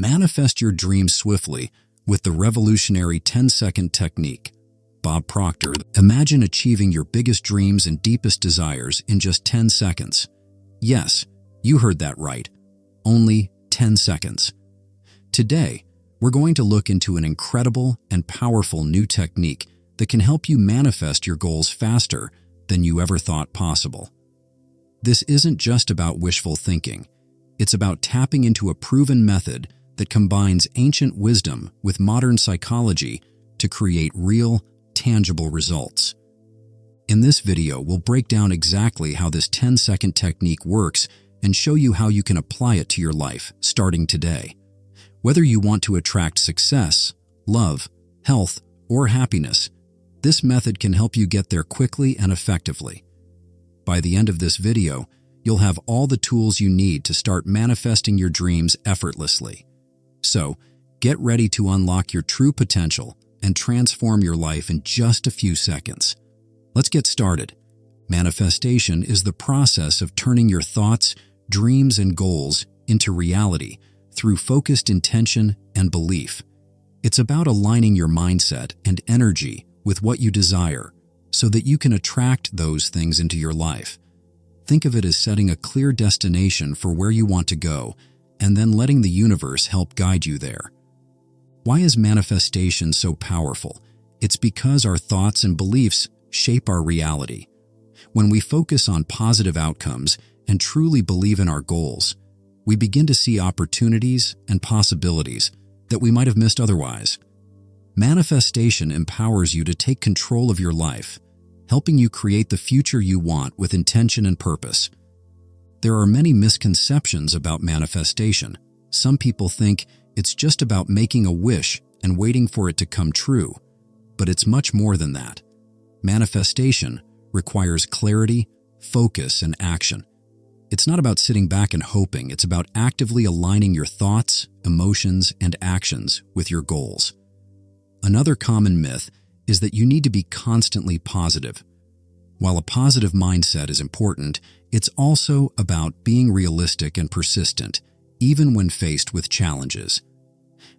Manifest your dreams swiftly with the revolutionary 10-second technique. Bob Proctor. Imagine achieving your biggest dreams and deepest desires in just 10 seconds. Yes, you heard that right. Only 10 seconds. Today, we're going to look into an incredible and powerful new technique that can help you manifest your goals faster than you ever thought possible. This isn't just about wishful thinking. It's about tapping into a proven method that combines ancient wisdom with modern psychology to create real, tangible results. In this video, we'll break down exactly how this 10-second technique works and show you how you can apply it to your life starting today. Whether you want to attract success, love, health, or happiness, this method can help you get there quickly and effectively. By the end of this video, you'll have all the tools you need to start manifesting your dreams effortlessly. So, get ready to unlock your true potential and transform your life in just a few seconds. Let's get started. Manifestation is the process of turning your thoughts, dreams, and goals into reality through focused intention and belief. It's about aligning your mindset and energy with what you desire so that you can attract those things into your life. Think of it as setting a clear destination for where you want to go and then letting the universe help guide you there. Why is manifestation so powerful? It's because our thoughts and beliefs shape our reality. When we focus on positive outcomes and truly believe in our goals, we begin to see opportunities and possibilities that we might have missed otherwise. Manifestation empowers you to take control of your life, helping you create the future you want with intention and purpose. There are many misconceptions about manifestation. Some people think it's just about making a wish and waiting for it to come true, but it's much more than that. Manifestation requires clarity, focus, and action. It's not about sitting back and hoping. It's about actively aligning your thoughts, emotions, and actions with your goals. Another common myth is that you need to be constantly positive. While a positive mindset is important, it's also about being realistic and persistent, even when faced with challenges.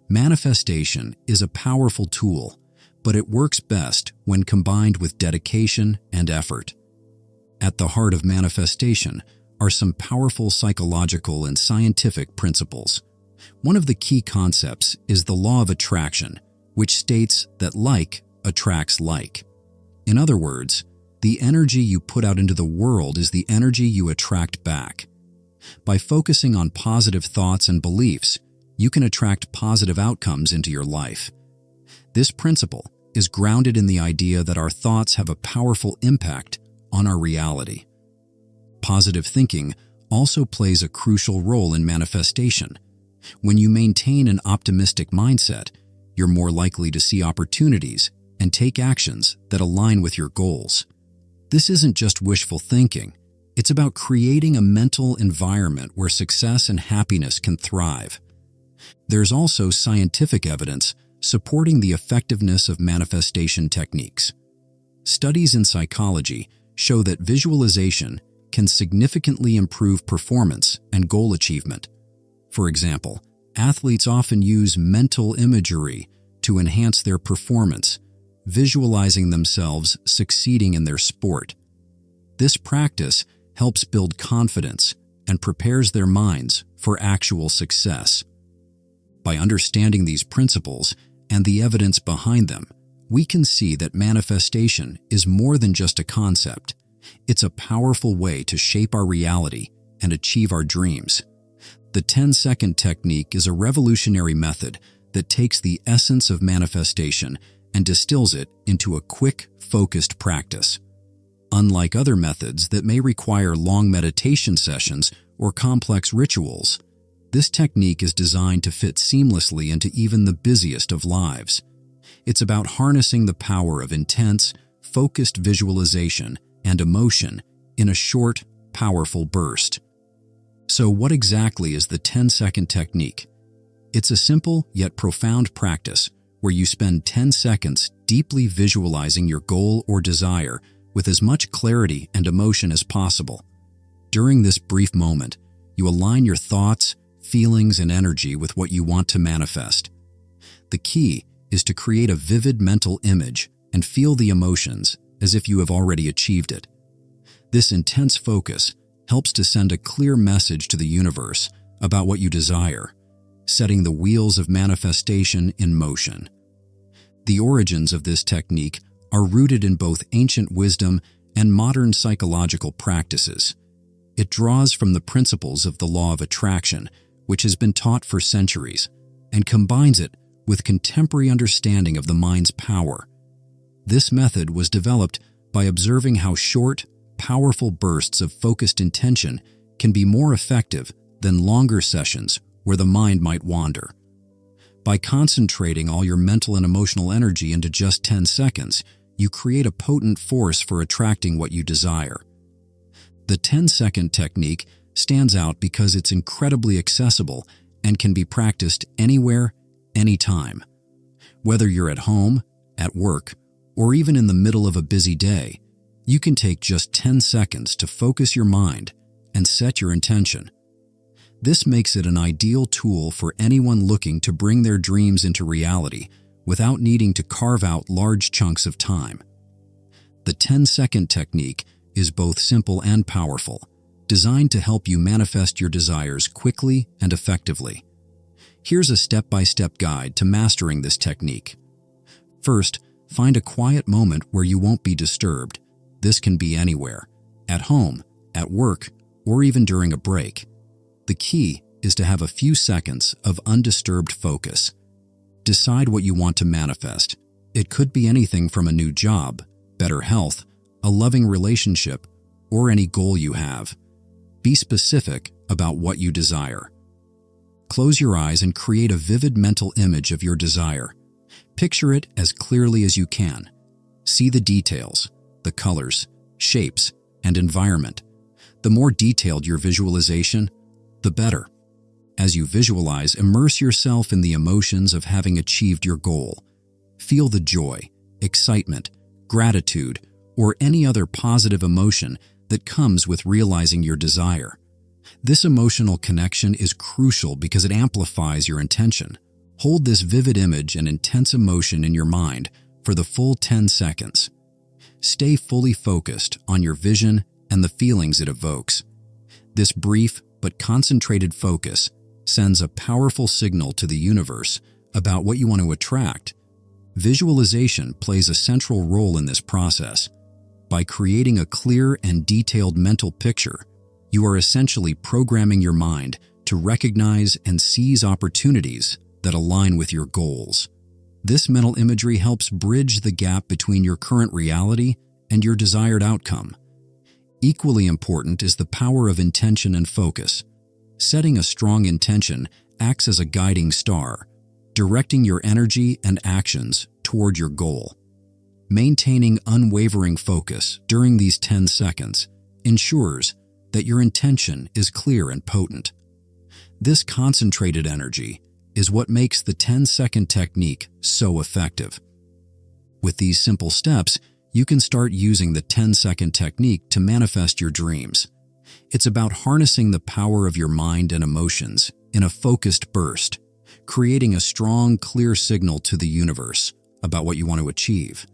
Manifestation is a powerful tool, but it works best when combined with dedication and effort. At the heart of manifestation are some powerful psychological and scientific principles. One of the key concepts is the law of attraction, which states that like attracts like. In other words, the energy you put out into the world is the energy you attract back. By focusing on positive thoughts and beliefs, you can attract positive outcomes into your life. This principle is grounded in the idea that our thoughts have a powerful impact on our reality. Positive thinking also plays a crucial role in manifestation. When you maintain an optimistic mindset, you're more likely to see opportunities and take actions that align with your goals. This isn't just wishful thinking. It's about creating a mental environment where success and happiness can thrive. There's also scientific evidence supporting the effectiveness of manifestation techniques. Studies in psychology show that visualization can significantly improve performance and goal achievement. For example, athletes often use mental imagery to enhance their performance, visualizing themselves succeeding in their sport. This practice helps build confidence and prepares their minds for actual success. By understanding these principles and the evidence behind them, we can see that manifestation is more than just a concept. It's a powerful way to shape our reality and achieve our dreams. The 10-second technique is a revolutionary method that takes the essence of manifestation and distills it into a quick, focused practice. Unlike other methods that may require long meditation sessions or complex rituals, this technique is designed to fit seamlessly into even the busiest of lives. It's about harnessing the power of intense, focused visualization and emotion in a short, powerful burst. So what exactly is the 10-second technique? It's a simple yet profound practice where you spend 10 seconds deeply visualizing your goal or desire with as much clarity and emotion as possible. During this brief moment, you align your thoughts, feelings, and energy with what you want to manifest. The key is to create a vivid mental image and feel the emotions as if you have already achieved it. This intense focus helps to send a clear message to the universe about what you desire, setting the wheels of manifestation in motion. The origins of this technique are rooted in both ancient wisdom and modern psychological practices. It draws from the principles of the law of attraction, which has been taught for centuries, and combines it with contemporary understanding of the mind's power. This method was developed by observing how short, powerful bursts of focused intention can be more effective than longer sessions where the mind might wander. By concentrating all your mental and emotional energy into just 10 seconds, you create a potent force for attracting what you desire. The 10-second technique stands out because it's incredibly accessible and can be practiced anywhere, anytime. Whether you're at home, at work, or even in the middle of a busy day, you can take just 10 seconds to focus your mind and set your intention. This makes it an ideal tool for anyone looking to bring their dreams into reality without needing to carve out large chunks of time. The 10-second technique is both simple and powerful, designed to help you manifest your desires quickly and effectively. Here's a step-by-step guide to mastering this technique. First, find a quiet moment where you won't be disturbed. This can be anywhere, at home, at work, or even during a break. The key is to have a few seconds of undisturbed focus. Decide what you want to manifest. It could be anything from a new job, better health, a loving relationship, or any goal you have. Be specific about what you desire. Close your eyes and create a vivid mental image of your desire. Picture it as clearly as you can. See the details, the colors, shapes, and environment. The more detailed your visualization, the better. As you visualize, immerse yourself in the emotions of having achieved your goal. Feel the joy, excitement, gratitude, or any other positive emotion that comes with realizing your desire. This emotional connection is crucial because it amplifies your intention. Hold this vivid image and intense emotion in your mind for the full 10 seconds. Stay fully focused on your vision and the feelings it evokes. This brief but concentrated focus sends a powerful signal to the universe about what you want to attract. Visualization plays a central role in this process. By creating a clear and detailed mental picture, you are essentially programming your mind to recognize and seize opportunities that align with your goals. This mental imagery helps bridge the gap between your current reality and your desired outcome. Equally important is the power of intention and focus. Setting a strong intention acts as a guiding star, directing your energy and actions toward your goal. Maintaining unwavering focus during these 10 seconds ensures that your intention is clear and potent. This concentrated energy is what makes the 10-second technique so effective. With these simple steps, you can start using the 10-second technique to manifest your dreams. It's about harnessing the power of your mind and emotions in a focused burst, creating a strong, clear signal to the universe about what you want to achieve.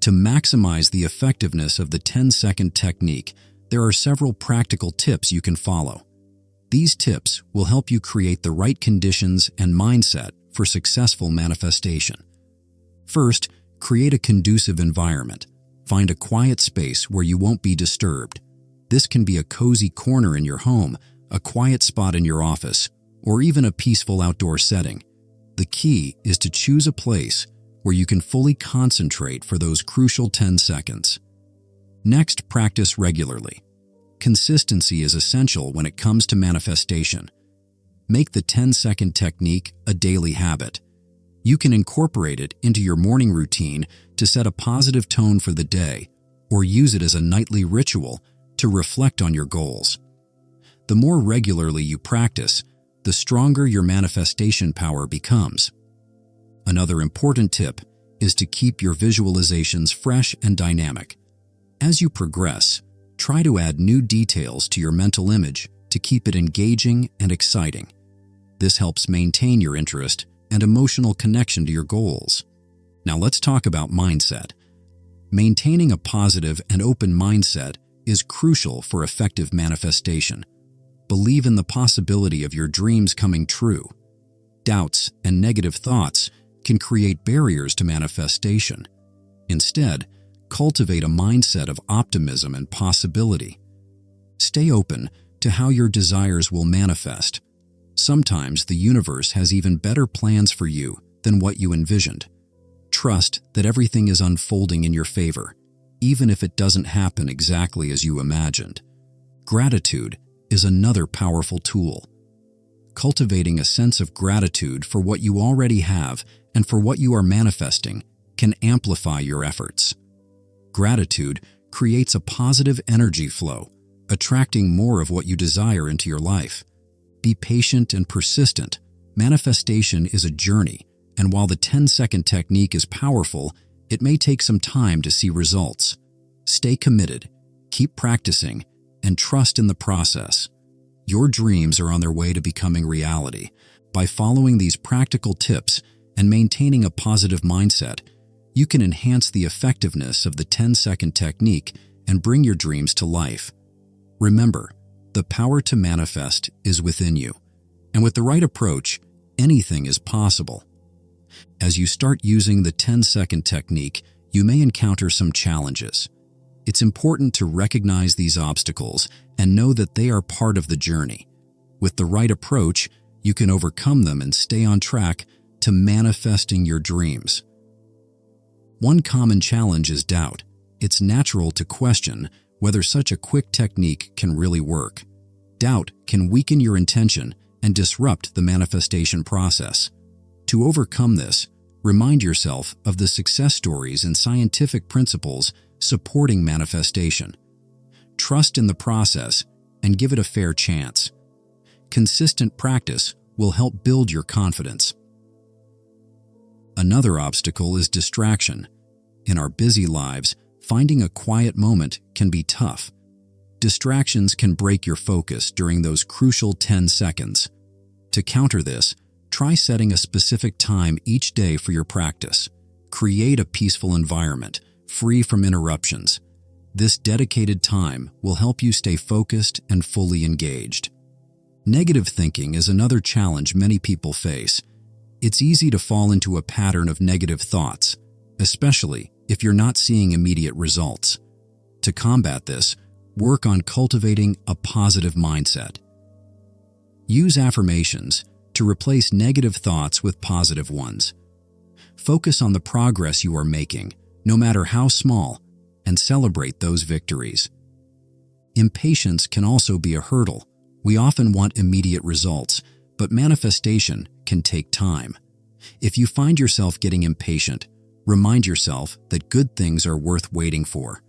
To maximize the effectiveness of the 10-second technique, there are several practical tips you can follow. These tips will help you create the right conditions and mindset for successful manifestation. First, create a conducive environment. Find a quiet space where you won't be disturbed. This can be a cozy corner in your home, a quiet spot in your office, or even a peaceful outdoor setting. The key is to choose a place where you can fully concentrate for those crucial 10 seconds. Next, practice regularly. Consistency is essential when it comes to manifestation. Make the 10-second technique a daily habit. You can incorporate it into your morning routine to set a positive tone for the day, or use it as a nightly ritual to reflect on your goals. The more regularly you practice, the stronger your manifestation power becomes. Another important tip is to keep your visualizations fresh and dynamic. As you progress, try to add new details to your mental image to keep it engaging and exciting. This helps maintain your interest and emotional connection to your goals. Now let's talk about mindset. Maintaining a positive and open mindset is crucial for effective manifestation. Believe in the possibility of your dreams coming true. Doubts and negative thoughts can create barriers to manifestation. Instead, cultivate a mindset of optimism and possibility. Stay open to how your desires will manifest. Sometimes the universe has even better plans for you than what you envisioned. Trust that everything is unfolding in your favor, even if it doesn't happen exactly as you imagined. Gratitude is another powerful tool. Cultivating a sense of gratitude for what you already have and for what you are manifesting can amplify your efforts. Gratitude creates a positive energy flow, attracting more of what you desire into your life. Be patient and persistent. Manifestation is a journey, and while the 10-second technique is powerful, it may take some time to see results. Stay committed, keep practicing, and trust in the process. Your dreams are on their way to becoming reality. By following these practical tips and maintaining a positive mindset, you can enhance the effectiveness of the 10-second technique and bring your dreams to life. Remember, the power to manifest is within you, and with the right approach, anything is possible. As you start using the 10-second technique, you may encounter some challenges. It's important to recognize these obstacles and know that they are part of the journey. With the right approach, you can overcome them and stay on track to manifesting your dreams. One common challenge is doubt. It's natural to question whether such a quick technique can really work. Doubt can weaken your intention and disrupt the manifestation process. To overcome this, remind yourself of the success stories and scientific principles supporting manifestation. Trust in the process and give it a fair chance. Consistent practice will help build your confidence. Another obstacle is distraction. In our busy lives, finding a quiet moment can be tough. Distractions can break your focus during those crucial 10 seconds. To counter this, try setting a specific time each day for your practice. Create a peaceful environment, free from interruptions. This dedicated time will help you stay focused and fully engaged. Negative thinking is another challenge many people face. It's easy to fall into a pattern of negative thoughts, especially if you're not seeing immediate results. To combat this, work on cultivating a positive mindset. Use affirmations to replace negative thoughts with positive ones. Focus on the progress you are making, no matter how small, and celebrate those victories. Impatience can also be a hurdle. We often want immediate results, but manifestation can take time. If you find yourself getting impatient, remind yourself that good things are worth waiting for.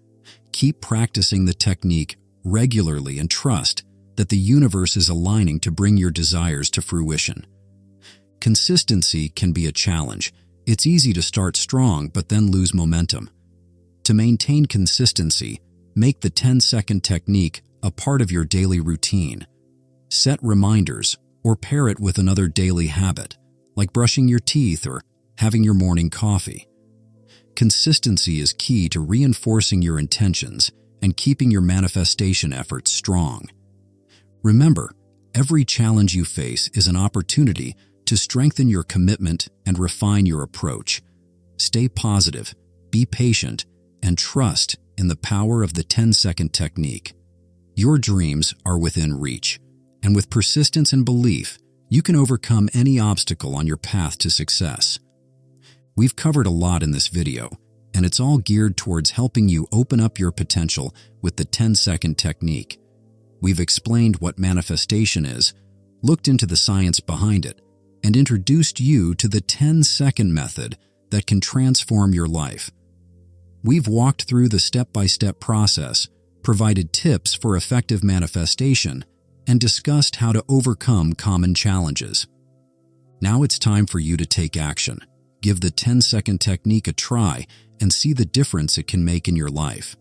Keep practicing the technique regularly and trust that the universe is aligning to bring your desires to fruition. Consistency can be a challenge. It's easy to start strong but then lose momentum. To maintain consistency, make the 10-second technique a part of your daily routine. Set reminders or pair it with another daily habit, like brushing your teeth or having your morning coffee. Consistency is key to reinforcing your intentions and keeping your manifestation efforts strong. Remember, every challenge you face is an opportunity to strengthen your commitment and refine your approach. Stay positive, be patient, and trust in the power of the 10-second technique. Your dreams are within reach, and with persistence and belief, you can overcome any obstacle on your path to success. We've covered a lot in this video, and it's all geared towards helping you open up your potential with the 10-second technique. We've explained what manifestation is, looked into the science behind it, and introduced you to the 10-second method that can transform your life. We've walked through the step-by-step process, provided tips for effective manifestation, and discussed how to overcome common challenges. Now it's time for you to take action. Give the 10-second technique a try and see the difference it can make in your life.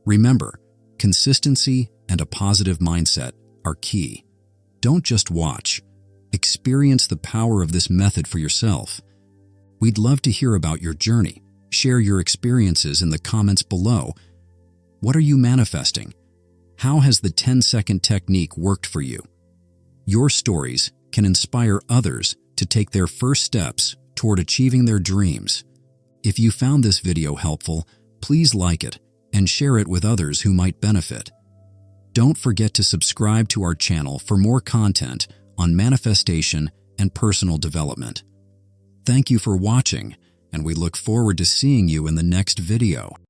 Remember, consistency and a positive mindset are key. Don't just watch. Experience the power of this method for yourself. We'd love to hear about your journey. Share your experiences in the comments below. What are you manifesting? How has the 10-second technique worked for you? Your stories can inspire others to take their first steps toward achieving their dreams. If you found this video helpful, please like it and share it with others who might benefit. Don't forget to subscribe to our channel for more content on manifestation and personal development. Thank you for watching, and we look forward to seeing you in the next video.